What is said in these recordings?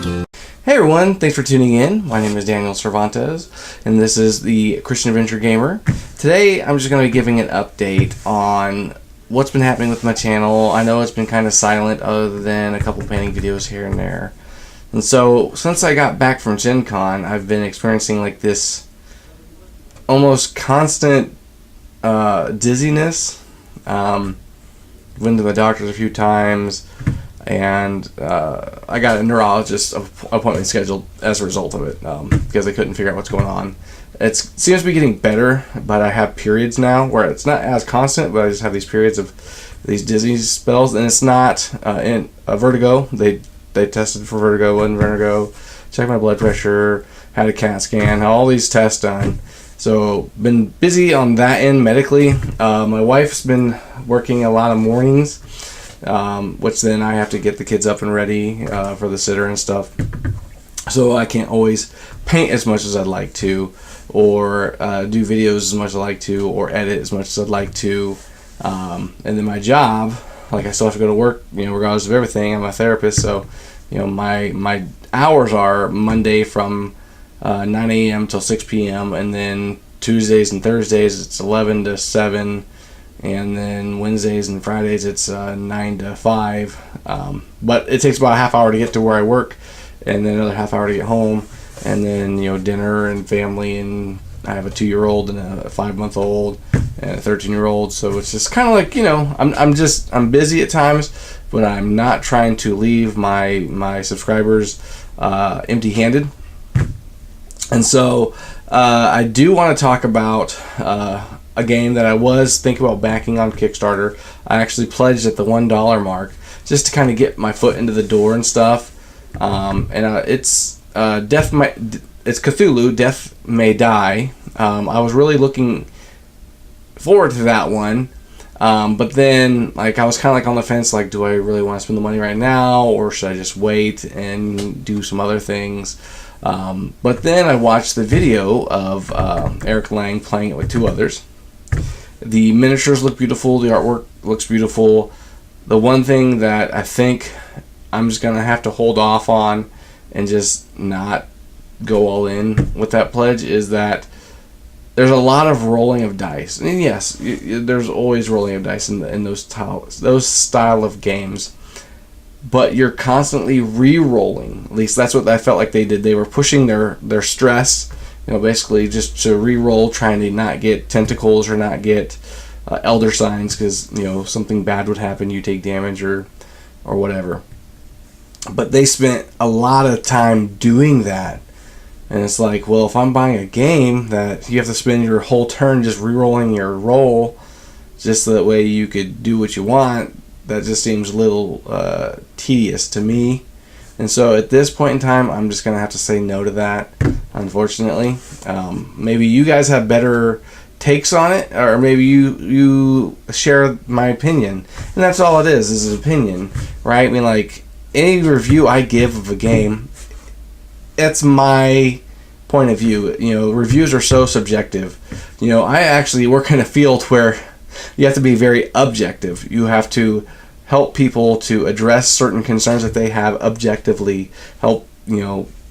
Hey everyone, thanks for tuning in. My name is Daniel Cervantes, and this is the Christian Adventure Gamer. Today, I'm just going to be giving an update on what's been happening with my channel. I know it's been kind of silent other than a couple painting videos here and there. And so, since I got back from Gen Con, I've been experiencing like this almost constant dizziness. Been to the doctors a few times, and I got a neurologist appointment scheduled as a result of it, because I couldn't figure out what's going on. It seems to be getting better, but I have periods now where it's not as constant, but I just have these periods of these dizzy spells, and it's not in vertigo. They tested for vertigo, wasn't vertigo. Checked my blood pressure, had a CAT scan, had all these tests done. So been busy on that end medically. My wife's been working a lot of mornings, which then I have to get the kids up and ready for the sitter and stuff. So I can't always paint as much as I'd like to, or do videos as much as I'd like to, or edit as much as I'd like to. And then my job, like I still have to go to work, regardless of everything. I'm a therapist, so my hours are Monday from 9 a.m. till 6 p.m. and then Tuesdays and Thursdays it's 11 to 7. And then Wednesdays and Fridays it's 9 to 5. But it takes about a half hour to get to where I work, and then another half hour to get home, and then dinner and family, and I have a 2-year-old and a 5-month-old and a 13-year-old. So it's just kind of like I'm busy at times, but I'm not trying to leave my subscribers empty-handed. And so I do want to talk about a game that I was thinking about backing on Kickstarter. I actually pledged at the $1 mark just to kind of get my foot into the door and stuff. It's Cthulhu Death May Die. I was really looking forward to that one, but then I was kind of on the fence. Do I really want to spend the money right now, or should I just wait and do some other things? But then I watched the video of Eric Lang playing it with 2 others. The miniatures look beautiful. The artwork looks beautiful. The one thing that I think I'm just going to have to hold off on and just not go all in with that pledge is that there's a lot of rolling of dice. And yes, there's always rolling of dice in those style of games. But you're constantly re-rolling. At least that's what I felt like they did. They were pushing their stress, basically just to re-roll, trying to not get tentacles or not get elder signs, because something bad would happen, you take damage or whatever. But they spent a lot of time doing that, and it's like, well, if I'm buying a game that you have to spend your whole turn just re-rolling your roll, just so that way you could do what you want, that just seems a little tedious to me. And so at this point in time, I'm just going to have to say no to that, unfortunately. Maybe you guys have better takes on it, or maybe you share my opinion. And that's all it is an opinion, right? I mean, any review I give of a game, it's my point of view. Reviews are so subjective. I actually work in a field where you have to be very objective. You have to help people to address certain concerns that they have objectively, help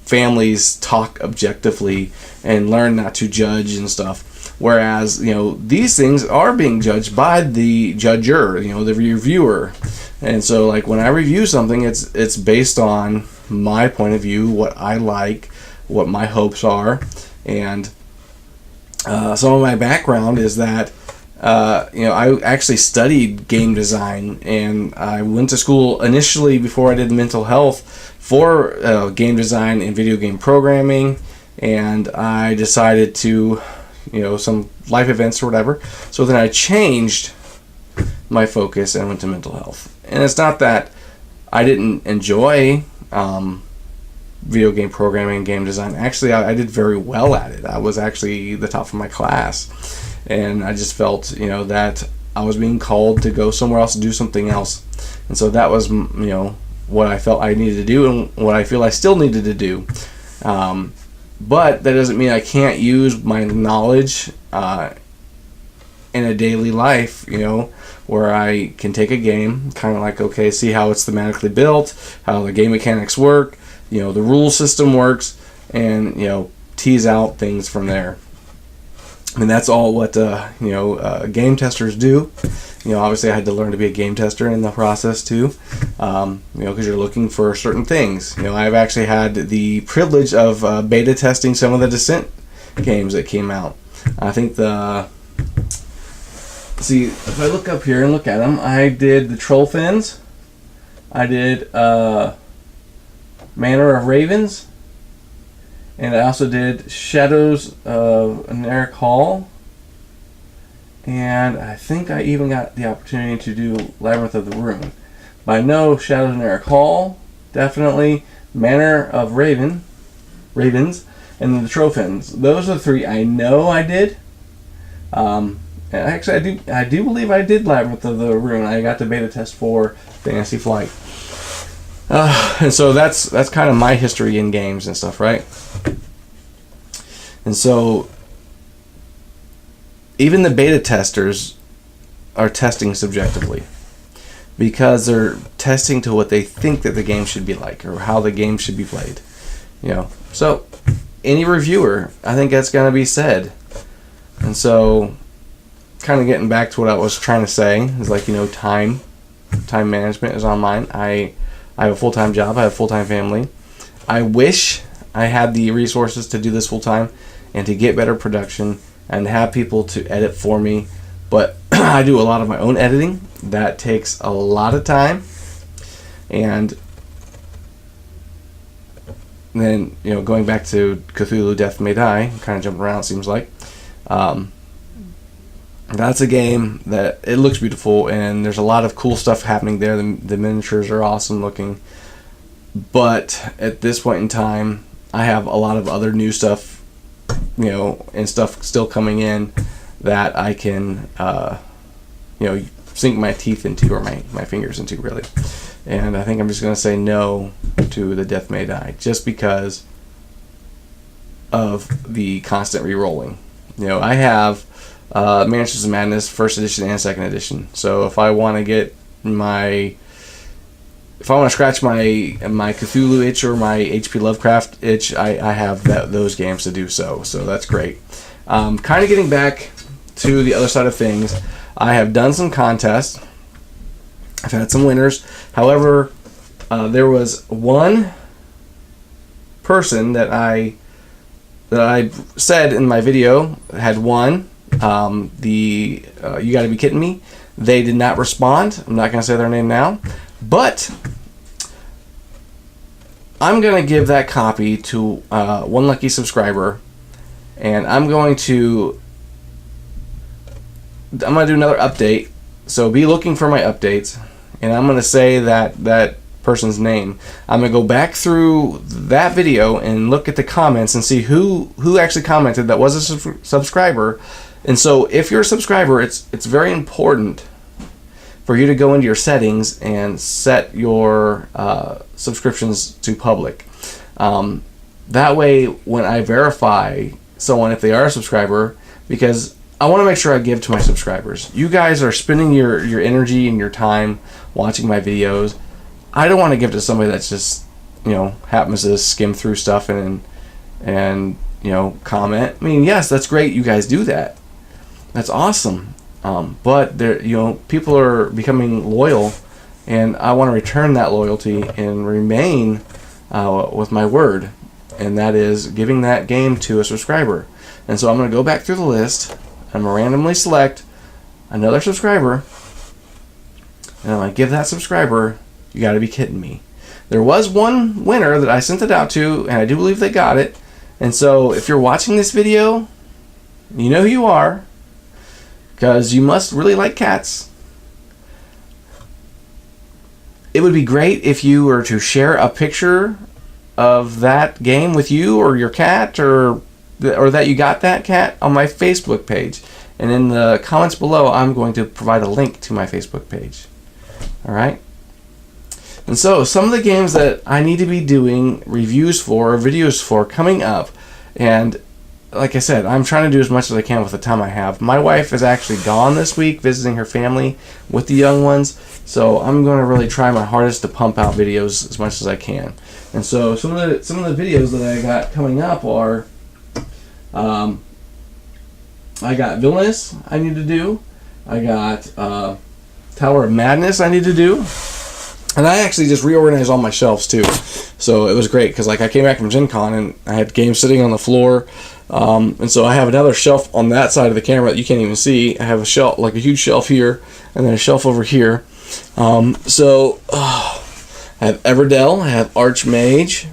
families talk objectively, and learn not to judge and stuff. Whereas these things are being judged by the judger, the reviewer. And so when I review something, it's based on my point of view, what I like, what my hopes are. And some of my background is that I actually studied game design, and I went to school initially before I did mental health for game design and video game programming, and I decided to, some life events or whatever. So then I changed my focus and went to mental health. And it's not that I didn't enjoy video game programming and game design. Actually, I did very well at it. I was actually the top of my class. And I just felt, that I was being called to go somewhere else and do something else. And so that was, what I felt I needed to do and what I feel I still needed to do. But that doesn't mean I can't use my knowledge in a daily life, where I can take a game, kind of see how it's thematically built, how the game mechanics work, the rule system works, and tease out things from there. And that's all what game testers do. Obviously I had to learn to be a game tester in the process too, because you're looking for certain things. I've actually had the privilege of beta testing some of the Descent games that came out. I think see, if I look up here and look at them, I did the Troll Fins, I did Manor of Ravens, and I also did Shadows of Anaric Hall, and I think I even got the opportunity to do Labyrinth of the Rune. But I know Shadows of Anaric Hall, definitely, Manor of Ravens, and then the Trophins. Those are the three I know I did. And actually, I do believe I did Labyrinth of the Rune. I got the beta test for Fantasy Flight. And so that's kind of my history in games and stuff, right? And so even the beta testers are testing subjectively, because they're testing to what they think that the game should be like, or how the game should be played. So any reviewer, I think that's going to be said. And so kind of getting back to what I was trying to say is, like, time management is on mine. I have a full-time job. I have a full-time family. I wish I had the resources to do this full-time and to get better production and have people to edit for me. But I do a lot of my own editing. That takes a lot of time. And then, going back to Cthulhu Death May Die, kind of jumping around, it seems like. That's a game that it looks beautiful, and there's a lot of cool stuff happening there. The miniatures are awesome looking. But at this point in time, I have a lot of other new stuff, and stuff still coming in that I can, sink my teeth into, or my fingers into, really. And I think I'm just going to say no to the Death May Die, just because of the constant re-rolling. I have Mansions of Madness, first edition and second edition. So if I want to get if I want to scratch my Cthulhu itch or my H.P. Lovecraft itch, I have those games to do so. So that's great. Kind of getting back to the other side of things, I have done some contests. I've had some winners. However, there was one person that I said in my video had won. You Gotta Be Kidding Me. They did not respond. I'm not going to say their name now, but I'm going to give that copy to one lucky subscriber, and I'm going to do another update. So be looking for my updates, and I'm going to say that person's name. I'm going to go back through that video and look at the comments and see who actually commented that was a subscriber. And so if you're a subscriber, it's very important for you to go into your settings and set your subscriptions to public. That way, when I verify someone, if they are a subscriber, because I want to make sure I give to my subscribers. You guys are spending your energy and your time watching my videos. I don't want to give to somebody that's just, happens to skim through stuff and comment. I mean, yes, that's great. You guys do that. That's awesome. But there, people are becoming loyal, and I want to return that loyalty and remain with my word, and that is giving that game to a subscriber. And so I'm going to go back through the list. I'm going to randomly select another subscriber, and I'm going to give that subscriber, You Gotta Be Kidding Me. There was one winner that I sent it out to, and I do believe they got it. And so if you're watching this video, you know who you are, because you must really like cats. It would be great if you were to share a picture of that game with you or your cat, or that you got that cat on my Facebook page. And in the comments below, I'm going to provide a link to my Facebook page. Alright? And so, some of the games that I need to be doing reviews for, or videos for, coming up, and like I said, I'm trying to do as much as I can with the time I have. My wife is actually gone this week visiting her family with the young ones, so I'm going to really try my hardest to pump out videos as much as I can. And so some of the videos that I got coming up are, I got Villainous I need to do. I got Tower of Madness I need to do. And I actually just reorganized all my shelves too. So it was great because like I came back from Gen Con and I had games sitting on the floor. And so I have another shelf on that side of the camera that you can't even see. I have a shelf, like a huge shelf here, and then a shelf over here. I have Everdell, I have Archmage.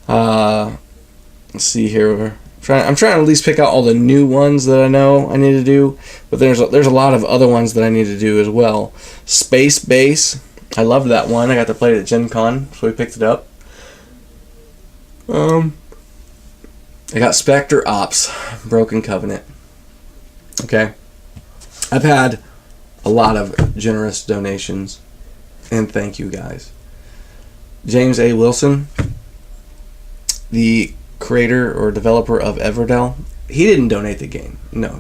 Let's see here. I'm trying to at least pick out all the new ones that I know I need to do, but there's a lot of other ones that I need to do as well. Space Base, I loved that one. I got to play it at Gen Con, so we picked it up. I got Spectre Ops, Broken Covenant. Okay, I've had a lot of generous donations, and thank you guys. James A. Wilson, the creator or developer of Everdell, he didn't donate the game. No.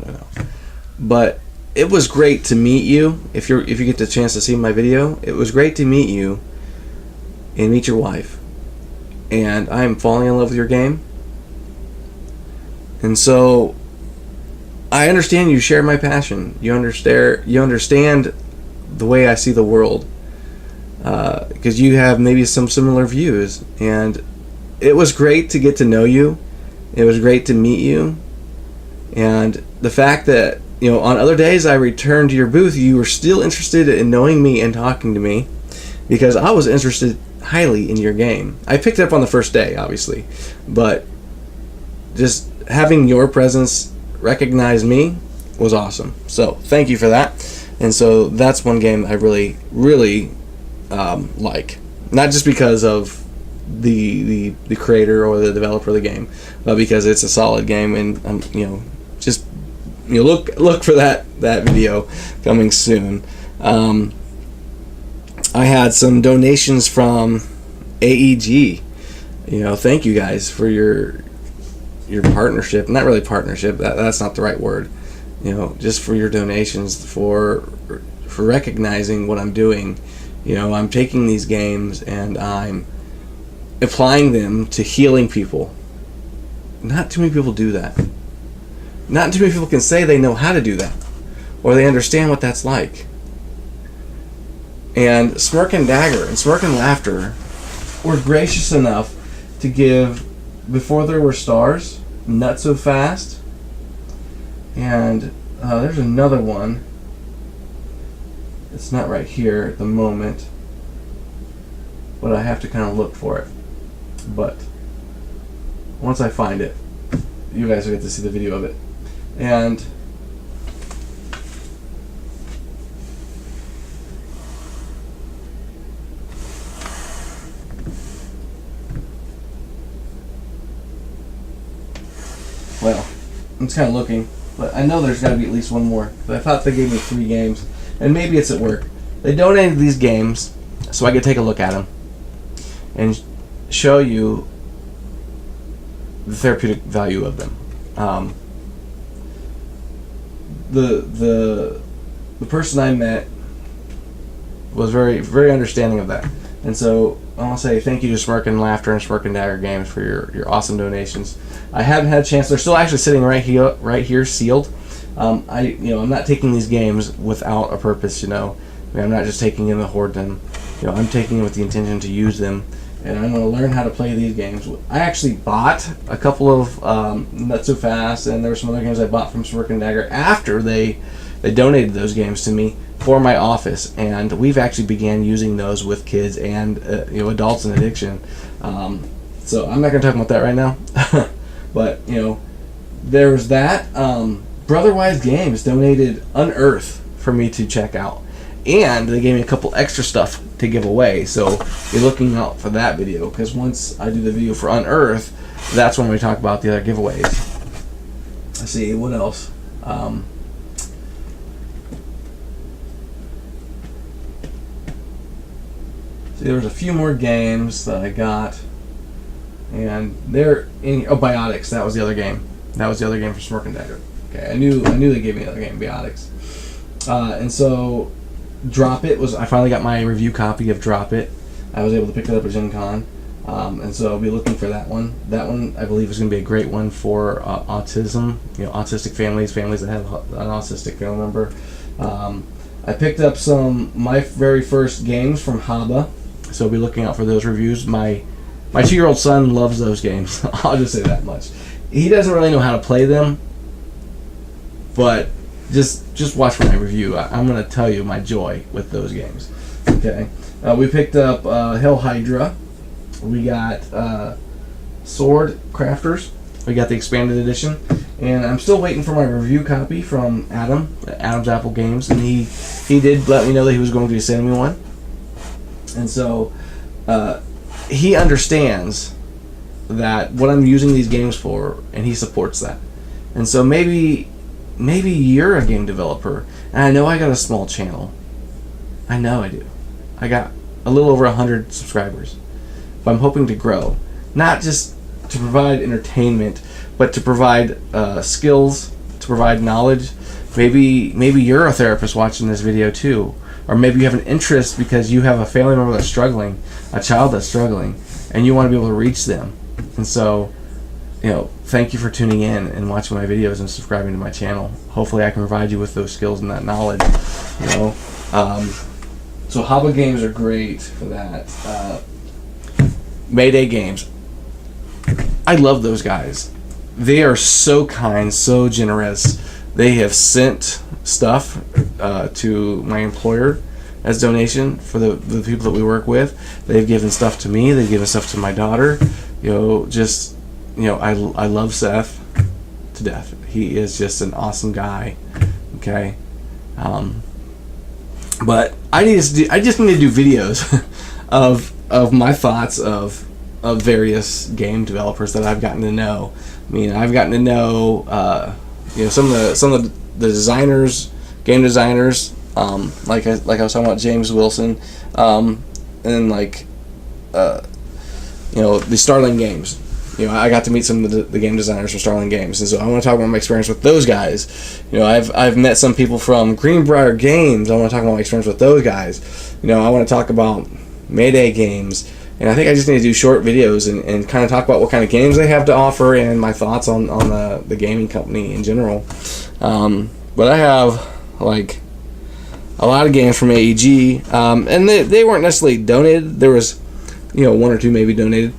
But it was great to meet you. If you get the chance to see my video, it was great to meet you and meet your wife. And I'm falling in love with your game. And so I understand you share my passion. You understand the way I see the world. Because you have maybe some similar views, and it was great to get to know you. It was great to meet you. And the fact that, on other days I returned to your booth, you were still interested in knowing me and talking to me because I was interested highly in your game. I picked it up on the first day, obviously, but just having your presence recognize me was awesome. So thank you for that. And so that's one game I really, really like. Not just because of the creator or the developer of the game, but because it's a solid game, and just look for that video coming soon. I had some donations from AEG. Thank you guys for your partnership. Not really partnership, that's not the right word. Just for your donations, for recognizing what I'm doing. I'm taking these games and I'm applying them to healing people. Not too many people do that. Not too many people can say they know how to do that, or they understand what that's like. And Smirk and Dagger and Smirk and Laughter were gracious enough to give Before There Were Stars, Not So Fast, and there's another one. It's not right here at the moment, but I have to kind of look for it. But once I find it, you guys will get to see the video of it. And well, I'm just kind of looking, but I know there's got to be at least one more. But I thought they gave me 3 games, and maybe it's at work. They donated these games so I could take a look at them and show you the therapeutic value of them. The person I met was very, very understanding of that, and so I want to say thank you to Smirk and Laughter and Smirk and Dagger Games for your awesome donations. I haven't had a chance. They're still actually sitting right here sealed. I'm not taking these games without a purpose. I'm not just taking them to hoard them. I'm taking them with the intention to use them, and I'm going to learn how to play these games. I actually bought a couple of Not So Fast, and there were some other games I bought from Smirk and Dagger after they donated those games to me for my office, and we've actually began using those with kids and adults in addiction. So I'm not going to talk about that right now, but there's that. Brotherwise Games donated Unearth for me to check out, and they gave me a couple extra stuff to give away, so be looking out for that video, because once I do the video for Unearth, that's when we talk about the other giveaways. Let's see, what else? There was a few more games that I got, and they're in Biotics. That was the other game. That was the other game for Smirk and Dagger. Okay, I knew they gave me another game, Biotics. And so, Drop It was. I finally got my review copy of Drop It. I was able to pick it up at Gen Con. And so I'll be looking for that one. That one, I believe, is going to be a great one for autism, autistic families that have an autistic family member. I picked up my very first games from Haba, so I'll be looking out for those reviews. My 2-year-old son loves those games. I'll just say that much. He doesn't really know how to play them, but just watch my review. I'm going to tell you my joy with those games. Okay, we picked up Hell Hydra. We got Sword Crafters. We got the expanded edition, and I'm still waiting for my review copy from Adam's Apple Games, and he did let me know that he was going to be sending me one, and so he understands that what I'm using these games for, and he supports that, and so maybe you're a game developer, and I know I got a small channel. I know I do. I got a little over 100 subscribers. But I'm hoping to grow, not just to provide entertainment, but to provide skills, to provide knowledge. Maybe you're a therapist watching this video too, or maybe you have an interest because you have a family member that's struggling, a child that's struggling, and you want to be able to reach them. And so, thank you for tuning in and watching my videos and subscribing to my channel. Hopefully, I can provide you with those skills and that knowledge. So Haba games are great for that. Mayday Games. I love those guys. They are so kind, so generous. They have sent stuff to my employer as donation for the people that we work with. They've given stuff to me. They've given stuff to my daughter. I love Seth to death. He is just an awesome guy. Okay. But I just need to do videos of my thoughts of various game developers that I've gotten to know. I mean, I've gotten to know some of the designers, game designers, like I was talking about James Wilson, and the Starling Games. I got to meet some of the game designers from Starling Games, and so I want to talk about my experience with those guys. I've met some people from Greenbrier Games. I want to talk about my experience with those guys. I want to talk about Mayday Games, and I think I just need to do short videos and kind of talk about what kind of games they have to offer and my thoughts on the gaming company in general. But I have a lot of games from AEG, and they weren't necessarily donated. There was one or two maybe donated.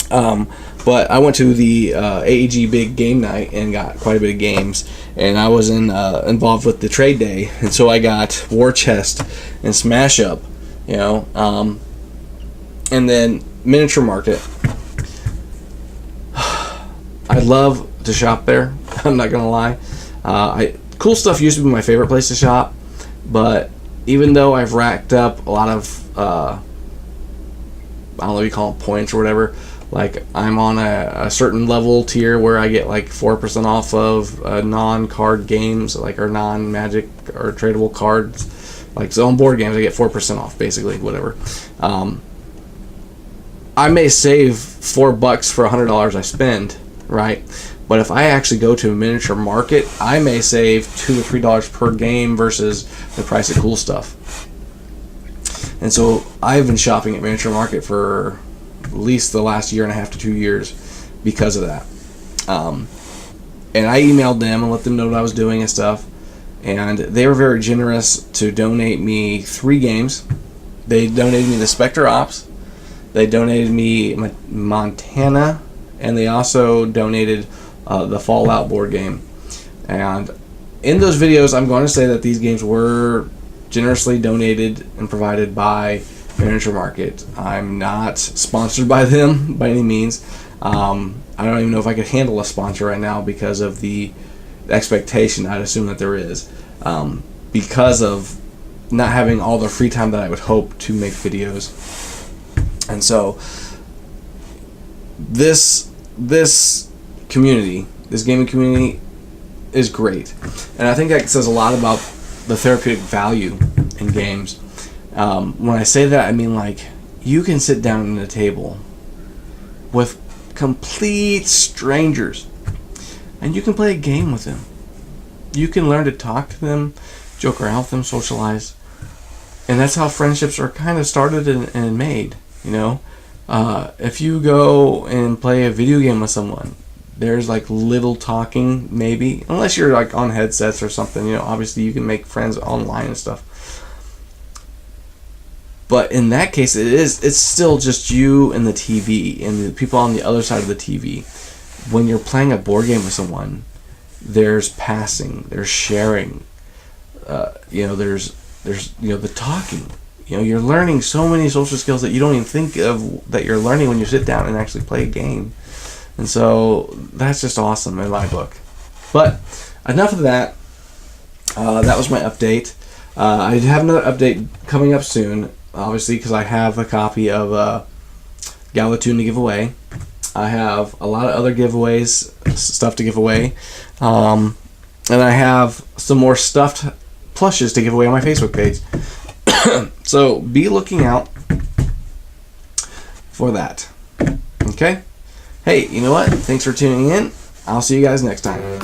But I went to the AEG Big Game Night and got quite a bit of games, and I was involved with the trade day, and so I got War Chest and Smash Up, and then Miniature Market. I love to shop there. I'm not gonna lie. Cool Stuff used to be my favorite place to shop, but even though I've racked up a lot of I don't know if you call them points or whatever. I'm on a certain level tier where I get 4% off of non-card games, or non-Magic or tradable cards. So on board games, I get 4% off, basically, whatever. I may save $4 for $100 I spend, right? But if I actually go to a Miniature Market, I may save $2 to $3 per game versus the price of Cool Stuff. And so I've been shopping at Miniature Market for at least the last year and a half to 2 years because of that. And I emailed them and let them know what I was doing and stuff. And they were very generous to donate me 3 games. They donated me the Spectre Ops. They donated me Montana. And they also donated the Fallout board game. And in those videos, I'm going to say that these games were generously donated and provided by Miniature Market. I'm not sponsored by them by any means. I don't even know if I could handle a sponsor right now because of the expectation I'd assume that there is, because of not having all the free time that I would hope to make videos. And so this community, this gaming community, is great, and I think that says a lot about the therapeutic value in games. When I say that, I mean you can sit down at a table with complete strangers and you can play a game with them. You can learn to talk to them, joke around with them, socialize. And that's how friendships are kind of started and made, you know. If you go and play a video game with someone, there's like little talking, maybe, unless you're like on headsets or something, you know. Obviously you can make friends online and stuff, but in that case it's still just you and the TV and the people on the other side of the TV. When you're playing a board game with someone, there's passing, there's sharing, there's the talking. You're learning so many social skills that you don't even think of that you're learning when you sit down and actually play a game. And so that's just awesome in my book. But enough of that. That was my update. I have another update coming up soon, obviously, because I have a copy of Galatune to give away. I have a lot of other giveaways, stuff to give away. And I have some more stuffed plushes to give away on my Facebook page. So be looking out for that. Okay? Hey, you know what? Thanks for tuning in. I'll see you guys next time.